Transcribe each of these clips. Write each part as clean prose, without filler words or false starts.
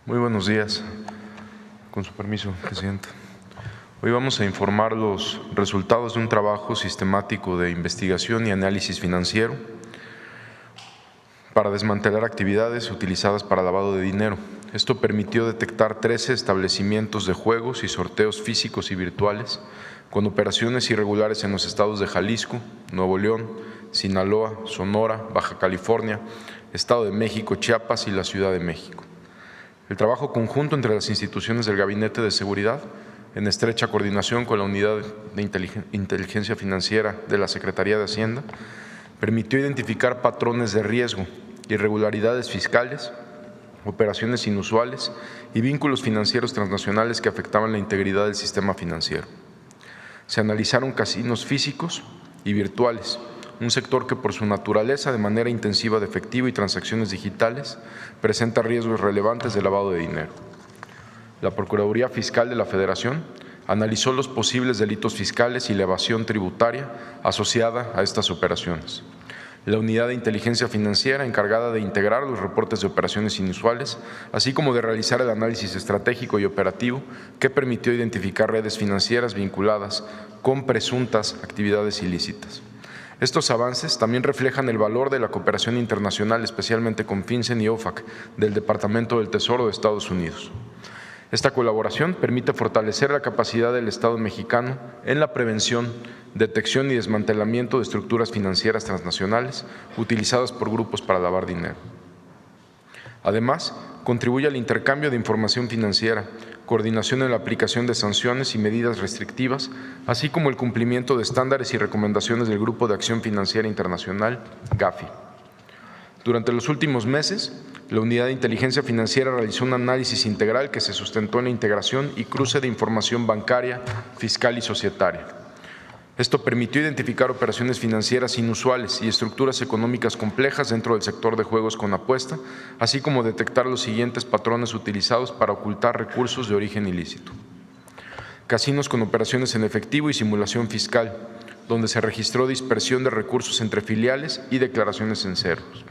Muy buenos días. Con su permiso, presidente. Hoy vamos a informar los resultados de un trabajo sistemático de investigación y análisis financiero para desmantelar actividades utilizadas para lavado de dinero. Esto permitió detectar 13 establecimientos de juegos y sorteos físicos y virtuales con operaciones irregulares en los estados de Jalisco, Nuevo León, Sinaloa, Sonora, Baja California, Estado de México, Chiapas y la Ciudad de México. El trabajo conjunto entre las instituciones del Gabinete de Seguridad, en estrecha coordinación con la Unidad de Inteligencia Financiera de la Secretaría de Hacienda, permitió identificar patrones de riesgo, irregularidades fiscales, operaciones inusuales y vínculos financieros transnacionales que afectaban la integridad del sistema financiero. Se analizaron casinos físicos y virtuales, un sector que por su naturaleza de manera intensiva de efectivo y transacciones digitales presenta riesgos relevantes de lavado de dinero. La Procuraduría Fiscal de la Federación analizó los posibles delitos fiscales y la evasión tributaria asociada a estas operaciones. La Unidad de Inteligencia Financiera, encargada de integrar los reportes de operaciones inusuales, así como de realizar el análisis estratégico y operativo que permitió identificar redes financieras vinculadas con presuntas actividades ilícitas. Estos avances también reflejan el valor de la cooperación internacional, especialmente con FinCEN y OFAC del Departamento del Tesoro de Estados Unidos. Esta colaboración permite fortalecer la capacidad del Estado mexicano en la prevención, detección y desmantelamiento de estructuras financieras transnacionales utilizadas por grupos para lavar dinero. Además, contribuye al intercambio de información financiera, coordinación en la aplicación de sanciones y medidas restrictivas, así como el cumplimiento de estándares y recomendaciones del Grupo de Acción Financiera Internacional, GAFI. Durante los últimos meses, la Unidad de Inteligencia Financiera realizó un análisis integral que se sustentó en la integración y cruce de información bancaria, fiscal y societaria. Esto permitió identificar operaciones financieras inusuales y estructuras económicas complejas dentro del sector de juegos con apuesta, así como detectar los siguientes patrones utilizados para ocultar recursos de origen ilícito. Casinos con operaciones en efectivo y simulación fiscal, donde se registró dispersión de recursos entre filiales y declaraciones en ceros.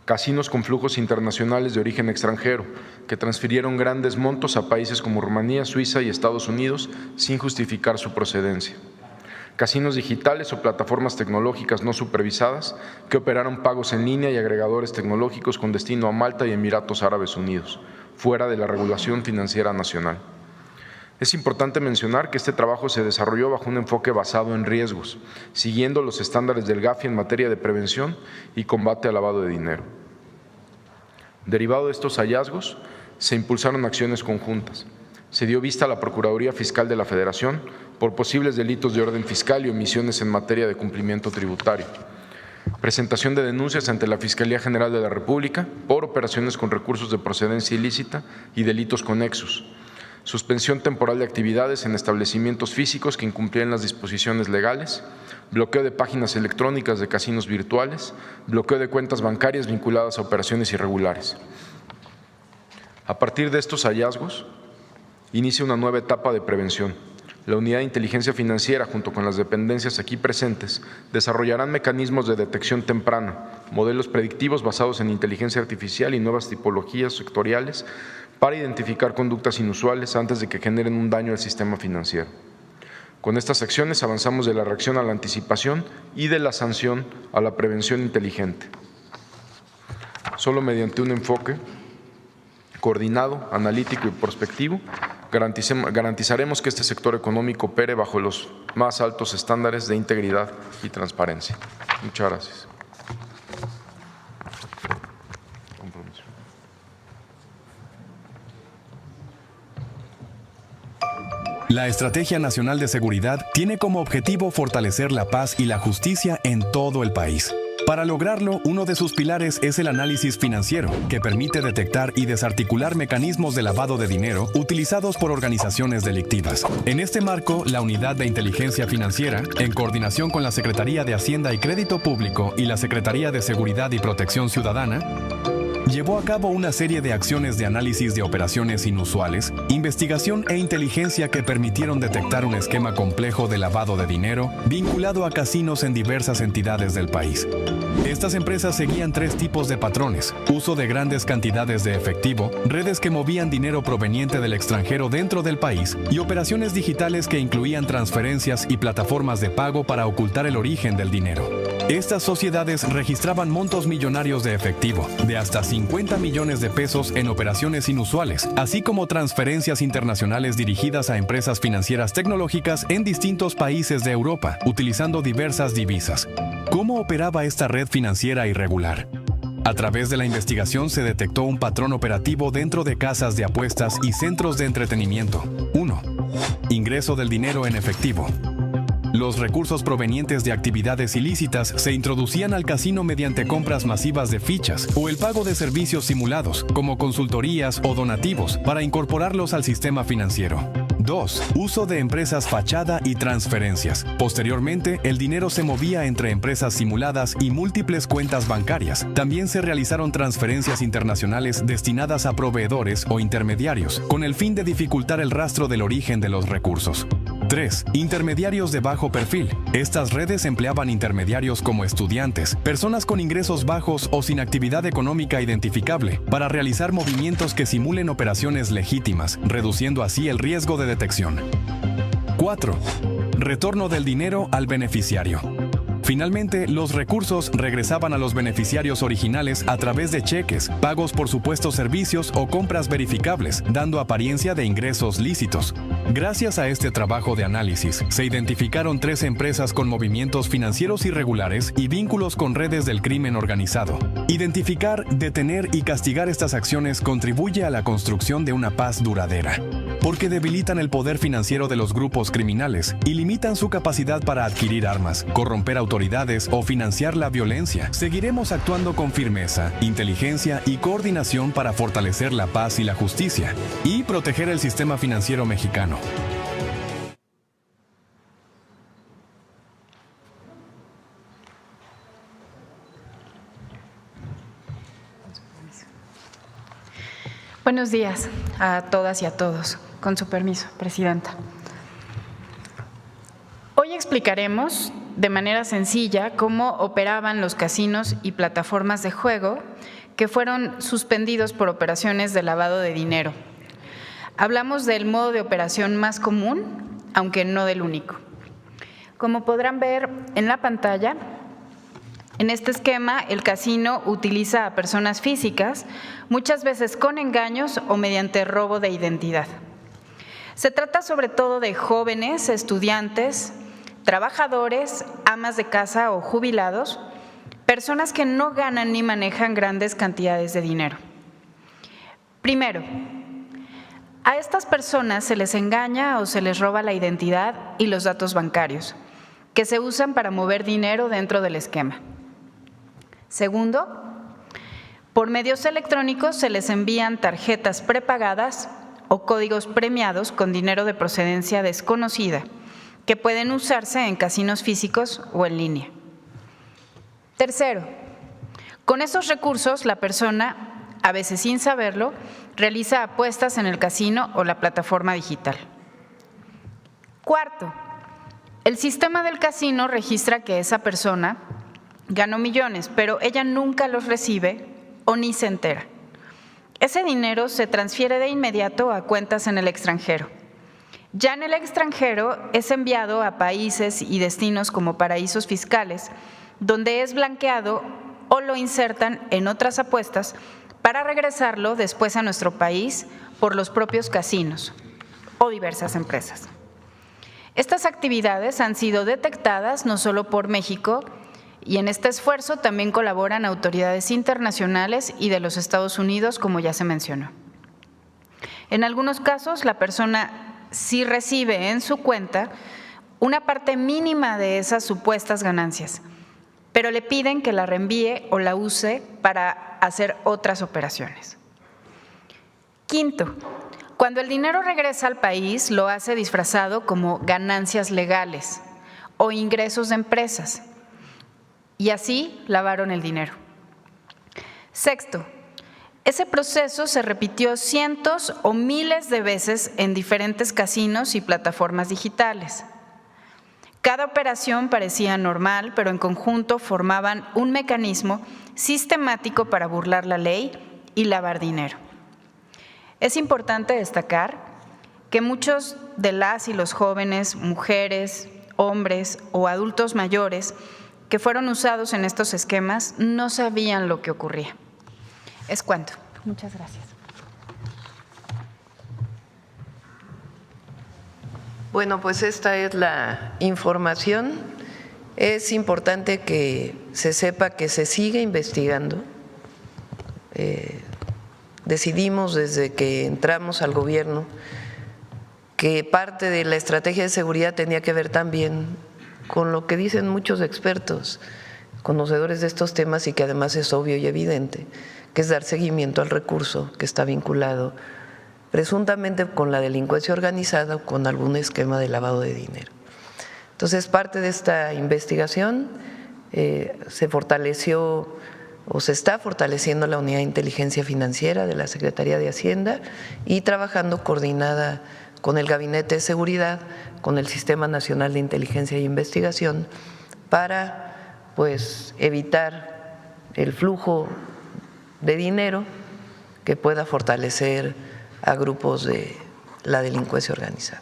Casinos con flujos internacionales de origen extranjero, que transfirieron grandes montos a países como Rumanía, Suiza y Estados Unidos sin justificar su procedencia. Casinos digitales o plataformas tecnológicas no supervisadas que operaron pagos en línea y agregadores tecnológicos con destino a Malta y Emiratos Árabes Unidos, fuera de la regulación financiera nacional. Es importante mencionar que este trabajo se desarrolló bajo un enfoque basado en riesgos, siguiendo los estándares del GAFI en materia de prevención y combate al lavado de dinero. Derivado de estos hallazgos, se impulsaron acciones conjuntas. Se dio vista a la Procuraduría Fiscal de la Federación por posibles delitos de orden fiscal y omisiones en materia de cumplimiento tributario. Presentación de denuncias ante la Fiscalía General de la República por operaciones con recursos de procedencia ilícita y delitos conexos. Suspensión temporal de actividades en establecimientos físicos que incumplían las disposiciones legales, bloqueo de páginas electrónicas de casinos virtuales, bloqueo de cuentas bancarias vinculadas a operaciones irregulares. A partir de estos hallazgos, inicia una nueva etapa de prevención. La Unidad de Inteligencia Financiera, junto con las dependencias aquí presentes, desarrollarán mecanismos de detección temprana, modelos predictivos basados en inteligencia artificial y nuevas tipologías sectoriales para identificar conductas inusuales antes de que generen un daño al sistema financiero. Con estas acciones avanzamos de la reacción a la anticipación y de la sanción a la prevención inteligente. Solo mediante un enfoque coordinado, analítico y prospectivo, garantizaremos que este sector económico opere bajo los más altos estándares de integridad y transparencia. Muchas gracias. La Estrategia Nacional de Seguridad tiene como objetivo fortalecer la paz y la justicia en todo el país. Para lograrlo, uno de sus pilares es el análisis financiero, que permite detectar y desarticular mecanismos de lavado de dinero utilizados por organizaciones delictivas. En este marco, la Unidad de Inteligencia Financiera, en coordinación con la Secretaría de Hacienda y Crédito Público y la Secretaría de Seguridad y Protección Ciudadana, llevó a cabo una serie de acciones de análisis de operaciones inusuales, investigación e inteligencia que permitieron detectar un esquema complejo de lavado de dinero vinculado a casinos en diversas entidades del país. Estas empresas seguían 3 tipos de patrones: uso de grandes cantidades de efectivo, redes que movían dinero proveniente del extranjero dentro del país y operaciones digitales que incluían transferencias y plataformas de pago para ocultar el origen del dinero. Estas sociedades registraban montos millonarios de efectivo, de hasta 50 millones de pesos en operaciones inusuales, así como transferencias internacionales dirigidas a empresas financieras tecnológicas en distintos países de Europa, utilizando diversas divisas. ¿Cómo operaba esta red financiera irregular? A través de la investigación se detectó un patrón operativo dentro de casas de apuestas y centros de entretenimiento. 1. Ingreso del dinero en efectivo. Los recursos provenientes de actividades ilícitas se introducían al casino mediante compras masivas de fichas o el pago de servicios simulados, como consultorías o donativos, para incorporarlos al sistema financiero. 2. Uso de empresas fachada y transferencias. Posteriormente, el dinero se movía entre empresas simuladas y múltiples cuentas bancarias. También se realizaron transferencias internacionales destinadas a proveedores o intermediarios, con el fin de dificultar el rastro del origen de los recursos. 3. Intermediarios de bajo perfil. Estas redes empleaban intermediarios como estudiantes, personas con ingresos bajos o sin actividad económica identificable, para realizar movimientos que simulen operaciones legítimas, reduciendo así el riesgo de detección. 4. Retorno del dinero al beneficiario. Finalmente, los recursos regresaban a los beneficiarios originales a través de cheques, pagos por supuestos servicios o compras verificables, dando apariencia de ingresos lícitos. Gracias a este trabajo de análisis, se identificaron 3 empresas con movimientos financieros irregulares y vínculos con redes del crimen organizado. Identificar, detener y castigar estas acciones contribuye a la construcción de una paz duradera, porque debilitan el poder financiero de los grupos criminales y limitan su capacidad para adquirir armas, corromper autoridades o financiar la violencia. Seguiremos actuando con firmeza, inteligencia y coordinación para fortalecer la paz y la justicia y proteger el sistema financiero mexicano. Buenos días a todas y a todos. Con su permiso, Presidenta. Hoy explicaremos de manera sencilla cómo operaban los casinos y plataformas de juego que fueron suspendidos por operaciones de lavado de dinero. Hablamos del modo de operación más común, aunque no del único. Como podrán ver en la pantalla, en este esquema, el casino utiliza a personas físicas, muchas veces con engaños o mediante robo de identidad. Se trata sobre todo de jóvenes, estudiantes, trabajadores, amas de casa o jubilados, personas que no ganan ni manejan grandes cantidades de dinero. Primero, a estas personas se les engaña o se les roba la identidad y los datos bancarios, que se usan para mover dinero dentro del esquema. Segundo, por medios electrónicos se les envían tarjetas prepagadas o códigos premiados con dinero de procedencia desconocida, que pueden usarse en casinos físicos o en línea. Tercero, con esos recursos la persona, a veces sin saberlo, realiza apuestas en el casino o la plataforma digital. Cuarto, el sistema del casino registra que esa persona ganó millones, pero ella nunca los recibe o ni se entera. Ese dinero se transfiere de inmediato a cuentas en el extranjero. Ya en el extranjero es enviado a países y destinos como paraísos fiscales, donde es blanqueado o lo insertan en otras apuestas para regresarlo después a nuestro país por los propios casinos o diversas empresas. Estas actividades han sido detectadas no solo por México, y en este esfuerzo también colaboran autoridades internacionales y de los Estados Unidos, como ya se mencionó. En algunos casos, la persona sí recibe en su cuenta una parte mínima de esas supuestas ganancias, pero le piden que la reenvíe o la use para hacer otras operaciones. Quinto, cuando el dinero regresa al país, lo hace disfrazado como ganancias legales o ingresos de empresas, y así lavaron el dinero. Sexto, Ese proceso se repitió cientos o miles de veces en diferentes casinos y plataformas digitales. Cada operación parecía normal, pero en conjunto formaban un mecanismo sistemático para burlar la ley y lavar dinero. Es importante destacar que muchos de las y los jóvenes, mujeres, hombres o adultos mayores que fueron usados en estos esquemas no sabían lo que ocurría. Es cuanto. Muchas gracias. Bueno, pues esta es la información. Es importante que se sepa que se sigue investigando. Decidimos desde que entramos al gobierno que parte de la estrategia de seguridad tenía que ver también con lo que dicen muchos expertos, conocedores de estos temas, y que además es obvio y evidente, que es dar seguimiento al recurso que está vinculado presuntamente con la delincuencia organizada o con algún esquema de lavado de dinero. Entonces, parte de esta investigación se fortaleció o se está fortaleciendo la Unidad de Inteligencia Financiera de la Secretaría de Hacienda y trabajando coordinada con el Gabinete de Seguridad, con el Sistema Nacional de Inteligencia e Investigación, para pues evitar el flujo de dinero que pueda fortalecer a grupos de la delincuencia organizada.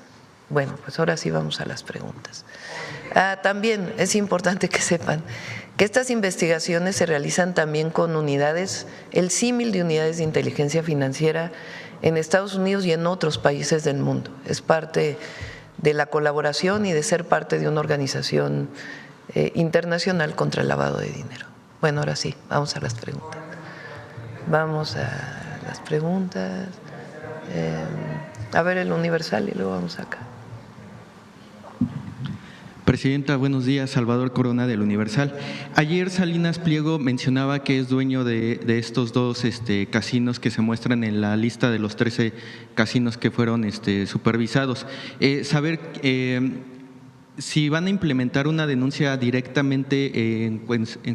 Bueno, pues ahora sí vamos a las preguntas. También es importante que sepan que estas investigaciones se realizan también con unidades, el símil de unidades de inteligencia financiera en Estados Unidos y en otros países del mundo. Es parte de la colaboración y de ser parte de una organización internacional contra el lavado de dinero. Bueno, ahora sí, vamos a las preguntas. Vamos a las preguntas. A ver el Universal y luego vamos acá. Presidenta, buenos días. Salvador Corona del Universal. Ayer Salinas Pliego mencionaba que es dueño de estos dos casinos que se muestran en la lista de los 13 casinos que fueron supervisados. Saber si van a implementar una denuncia directamente en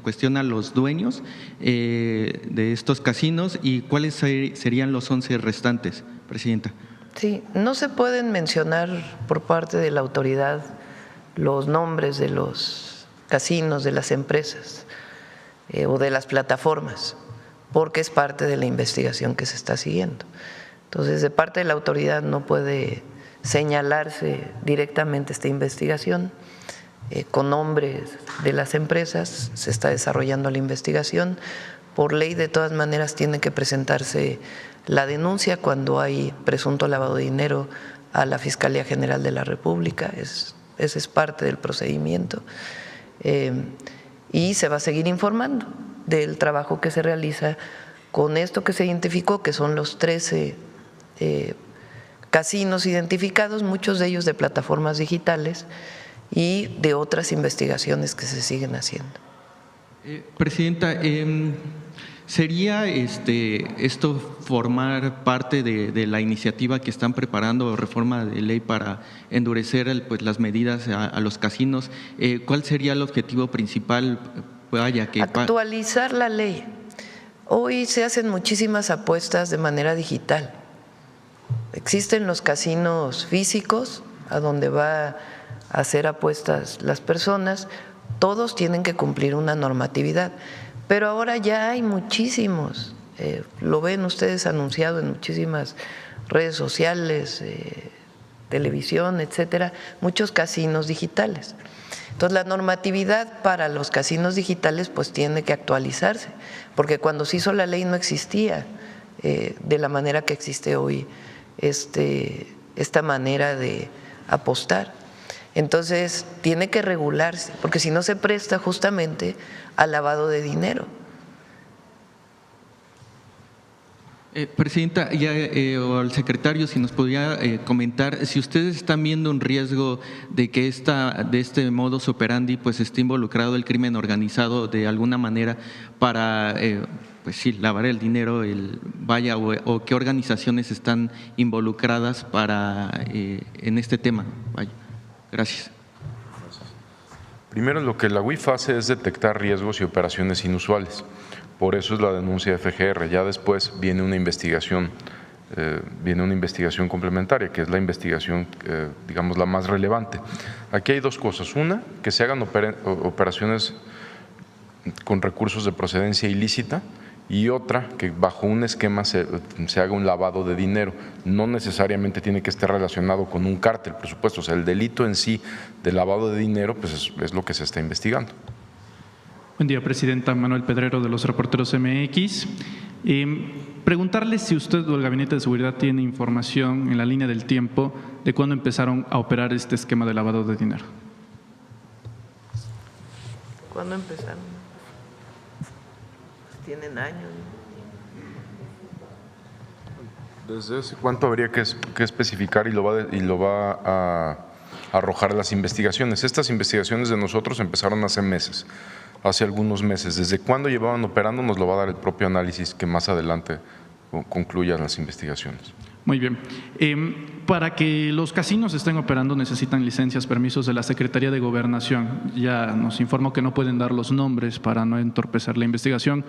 cuestión a los dueños de estos casinos y cuáles serían los 11 restantes, Presidenta. Sí, no se pueden mencionar por parte de la autoridad los nombres de los casinos, de las empresas o de las plataformas, porque es parte de la investigación que se está siguiendo. Entonces, de parte de la autoridad no puede señalarse directamente esta investigación con nombres de las empresas, se está desarrollando la investigación. Por ley, de todas maneras, tiene que presentarse la denuncia cuando hay presunto lavado de dinero a la Fiscalía General de la República. Ese es parte del procedimiento y se va a seguir informando del trabajo que se realiza con esto que se identificó, que son los 13 casinos identificados, muchos de ellos de plataformas digitales y de otras investigaciones que se siguen haciendo. Presidenta, ¿sería esto formar parte de la iniciativa que están preparando, reforma de ley para endurecer las medidas a los casinos? ¿Cuál sería el objetivo principal? Actualizar la ley. Hoy se hacen muchísimas apuestas de manera digital. Existen los casinos físicos, a donde va a hacer apuestas las personas, todos tienen que cumplir una normatividad. Pero ahora ya hay muchísimos, lo ven ustedes anunciado en muchísimas redes sociales, televisión, etcétera, muchos casinos digitales. Entonces, la normatividad para los casinos digitales pues tiene que actualizarse, porque cuando se hizo la ley no existía de la manera que existe hoy esta manera de apostar. Entonces, tiene que regularse, porque si no se presta justamente al lavado de dinero. Presidenta, o al secretario, si nos podría comentar si ustedes están viendo un riesgo de que de este modus operandi pues esté involucrado el crimen organizado de alguna manera para pues sí, lavar el dinero, o qué organizaciones están involucradas en este tema. Vaya. Gracias. Primero, lo que la UIF hace es detectar riesgos y operaciones inusuales. Por eso es la denuncia de FGR. Ya después viene una investigación complementaria, que es la investigación, digamos, la más relevante. Aquí hay dos cosas. Una, que se hagan operaciones con recursos de procedencia ilícita, y otra, que bajo un esquema se haga un lavado de dinero. No necesariamente tiene que estar relacionado con un cártel, por supuesto. O sea, el delito en sí de lavado de dinero pues es lo que se está investigando. Buen día, Presidenta. Manuel Pedrero, de los Reporteros MX. Preguntarle si usted o el Gabinete de Seguridad tiene información en la línea del tiempo de cuándo empezaron a operar este esquema de lavado de dinero. ¿Cuándo empezaron? Tienen años. ¿Desde ese cuánto habría que especificar y lo va a arrojar las investigaciones? Estas investigaciones de nosotros empezaron hace meses, hace algunos meses. ¿Desde cuándo llevaban operando? Nos lo va a dar el propio análisis que más adelante concluyan las investigaciones. Muy bien. Para que los casinos estén operando necesitan licencias, permisos de la Secretaría de Gobernación. Ya nos informó que no pueden dar los nombres para no entorpecer la investigación.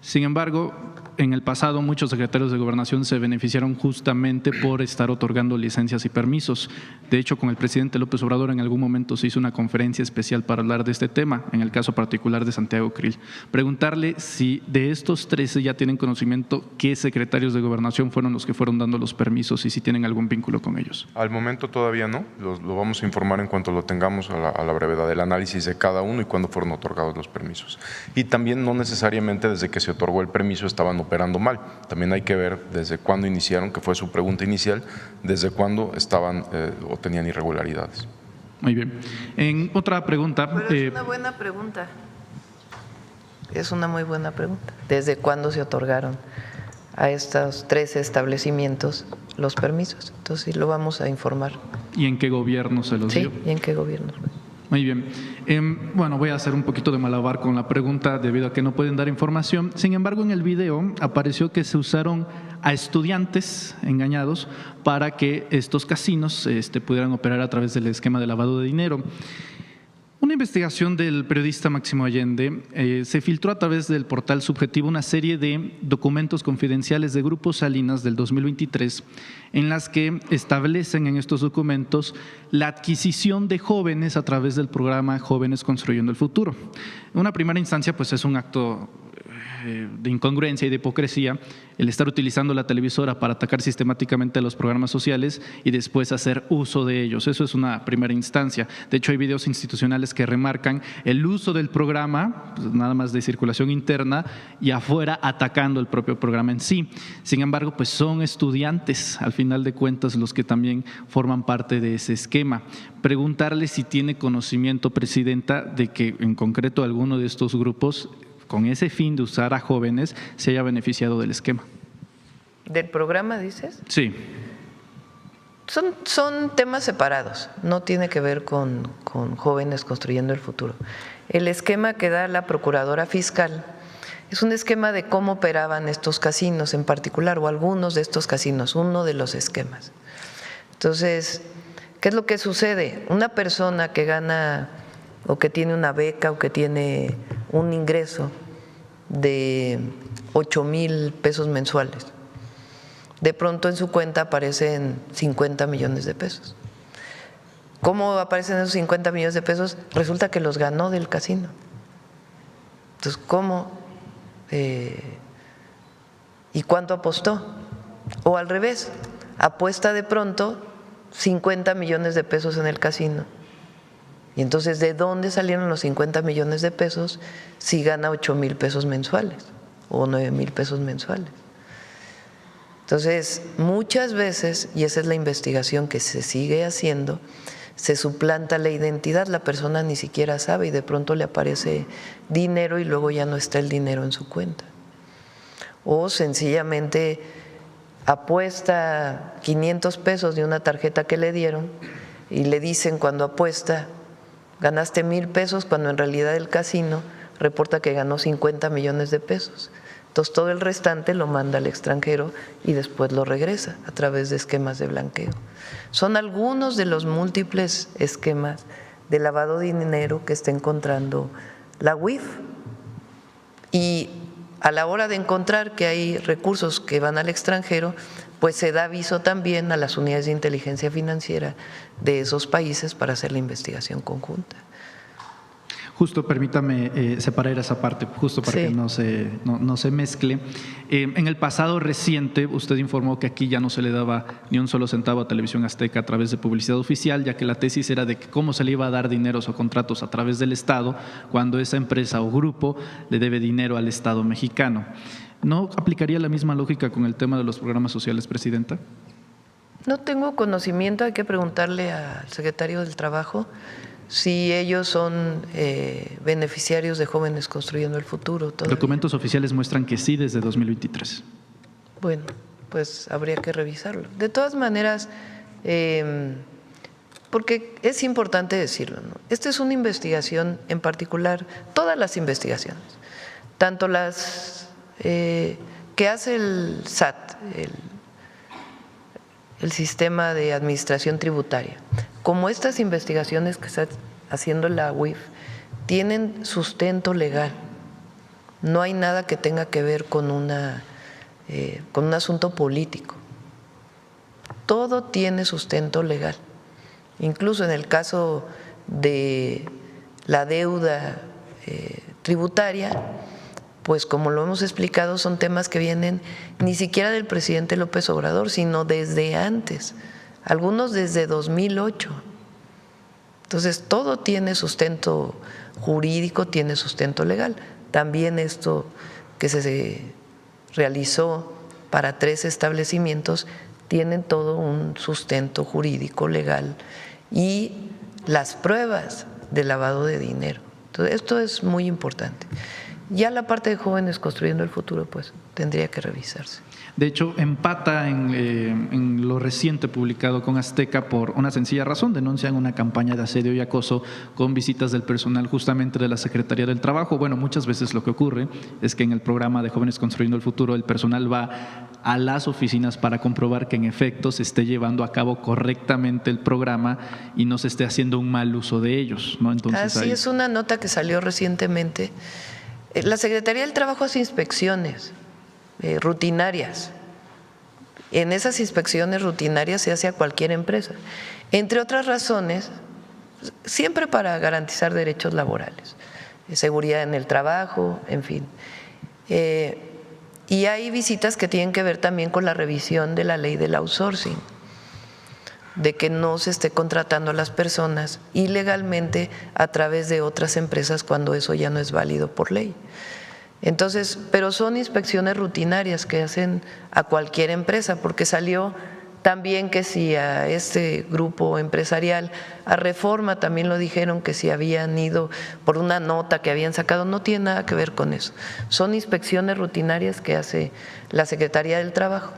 Sin embargo, en el pasado muchos secretarios de Gobernación se beneficiaron justamente por estar otorgando licencias y permisos. De hecho, con el presidente López Obrador en algún momento se hizo una conferencia especial para hablar de este tema, en el caso particular de Santiago Krill. Preguntarle si de estos 13 ya tienen conocimiento qué secretarios de Gobernación fueron los que fueron dando los permisos y si tienen algún vínculo con ellos. Al momento todavía no, lo vamos a informar en cuanto lo tengamos a la brevedad del análisis de cada uno y cuándo fueron otorgados los permisos. Y también no necesariamente desde que se otorgó el permiso estaban operando mal. También hay que ver desde cuándo iniciaron, que fue su pregunta inicial, desde cuándo estaban o tenían irregularidades. Muy bien. En otra pregunta. Pero es una buena pregunta. Es una muy buena pregunta. ¿Desde cuándo se otorgaron a estos 13 establecimientos los permisos? Entonces sí lo vamos a informar. ¿Y en qué gobierno se los dio? Sí, ¿y en qué gobierno? Muy bien. Bueno, voy a hacer un poquito de malabar con la pregunta debido a que no pueden dar información. Sin embargo, en el video apareció que se usaron a estudiantes engañados para que estos casinos pudieran operar a través del esquema de lavado de dinero. Una investigación del periodista Máximo Allende se filtró a través del portal Subjetivo una serie de documentos confidenciales de Grupo Salinas del 2023 en las que establecen en estos documentos la adquisición de jóvenes a través del programa Jóvenes Construyendo el Futuro. En una primera instancia, pues es un acto de incongruencia y de hipocresía el estar utilizando la televisora para atacar sistemáticamente a los programas sociales y después hacer uso de ellos. Eso es una primera instancia. De hecho, hay videos institucionales que remarcan el uso del programa, pues nada más de circulación interna, y afuera atacando el propio programa en sí. Sin embargo, pues son estudiantes, al final de cuentas, los que también forman parte de ese esquema. Preguntarle si tiene conocimiento, Presidenta, de que en concreto alguno de estos grupos, con ese fin de usar a jóvenes, se haya beneficiado del esquema. ¿Del programa, dices? Sí. Son temas separados, no tiene que ver con Jóvenes Construyendo el Futuro. El esquema que da la Procuradora Fiscal es un esquema de cómo operaban estos casinos en particular, o algunos de estos casinos, uno de los esquemas. Entonces, ¿qué es lo que sucede? Una persona que gana o que tiene una beca o que tiene un ingreso de 8,000 pesos mensuales, de pronto en su cuenta aparecen 50 millones de pesos. ¿Cómo aparecen esos 50 millones de pesos? Resulta que los ganó del casino. Entonces, ¿cómo? ¿Y cuánto apostó? O al revés, apuesta de pronto 50 millones de pesos en el casino. Y entonces, ¿de dónde salieron los 50 millones de pesos si gana 8,000 pesos mensuales o 9,000 pesos mensuales? Entonces, muchas veces, y esa es la investigación que se sigue haciendo, se suplanta la identidad, la persona ni siquiera sabe y de pronto le aparece dinero y luego ya no está el dinero en su cuenta. O sencillamente apuesta 500 pesos de una tarjeta que le dieron y le dicen cuando apuesta, ganaste 1,000 pesos, cuando en realidad el casino reporta que ganó 50 millones de pesos. Entonces todo el restante lo manda al extranjero y después lo regresa a través de esquemas de blanqueo. Son algunos de los múltiples esquemas de lavado de dinero que está encontrando la UIF. Y a la hora de encontrar que hay recursos que van al extranjero, pues se da aviso también a las unidades de inteligencia financiera de esos países para hacer la investigación conjunta. Justo, permítame separar esa parte, justo para que no se mezcle. En el pasado reciente, usted informó que aquí ya no se le daba ni un solo centavo a Televisión Azteca a través de publicidad oficial, ya que la tesis era de que cómo se le iba a dar dineros o contratos a través del Estado cuando esa empresa o grupo le debe dinero al Estado mexicano. ¿No aplicaría la misma lógica con el tema de los programas sociales, Presidenta? No tengo conocimiento, hay que preguntarle al secretario del Trabajo si ellos son beneficiarios de Jóvenes Construyendo el Futuro. Todavía. Documentos oficiales muestran que sí desde 2023. Bueno, pues habría que revisarlo. De todas maneras, porque es importante decirlo, ¿no? Esta es una investigación en particular, todas las investigaciones, tanto las que hace el SAT, el Sistema de Administración Tributaria, como estas investigaciones que está haciendo la UIF, tienen sustento legal. No hay nada que tenga que ver con un asunto político. Todo tiene sustento legal. Incluso en el caso de la deuda tributaria, pues como lo hemos explicado, son temas que vienen ni siquiera del presidente López Obrador, sino desde antes, algunos desde 2008. Entonces, todo tiene sustento jurídico, tiene sustento legal. También esto que se realizó para 3 establecimientos tienen todo un sustento jurídico, legal y las pruebas de lavado de dinero. Entonces, esto es muy importante. Ya la parte de Jóvenes Construyendo el Futuro, pues tendría que revisarse. De hecho, empata en lo reciente publicado con Azteca por una sencilla razón. Denuncian una campaña de asedio y acoso con visitas del personal justamente de la Secretaría del Trabajo. Bueno, muchas veces lo que ocurre es que en el programa de Jóvenes Construyendo el Futuro el personal va a las oficinas para comprobar que en efecto se esté llevando a cabo correctamente el programa y no se esté haciendo un mal uso de ellos, ¿no? Entonces, así es una nota que salió recientemente. La Secretaría del Trabajo hace inspecciones rutinarias. En esas inspecciones rutinarias se hace a cualquier empresa, entre otras razones, siempre para garantizar derechos laborales, seguridad en el trabajo, en fin. Y hay visitas que tienen que ver también con la revisión de la ley del outsourcing, de que no se esté contratando a las personas ilegalmente a través de otras empresas cuando eso ya no es válido por ley. Entonces, pero son inspecciones rutinarias que hacen a cualquier empresa, porque salió también que si a este grupo empresarial, a Reforma también lo dijeron que si habían ido por una nota que habían sacado, no tiene nada que ver con eso. Son inspecciones rutinarias que hace la Secretaría del Trabajo.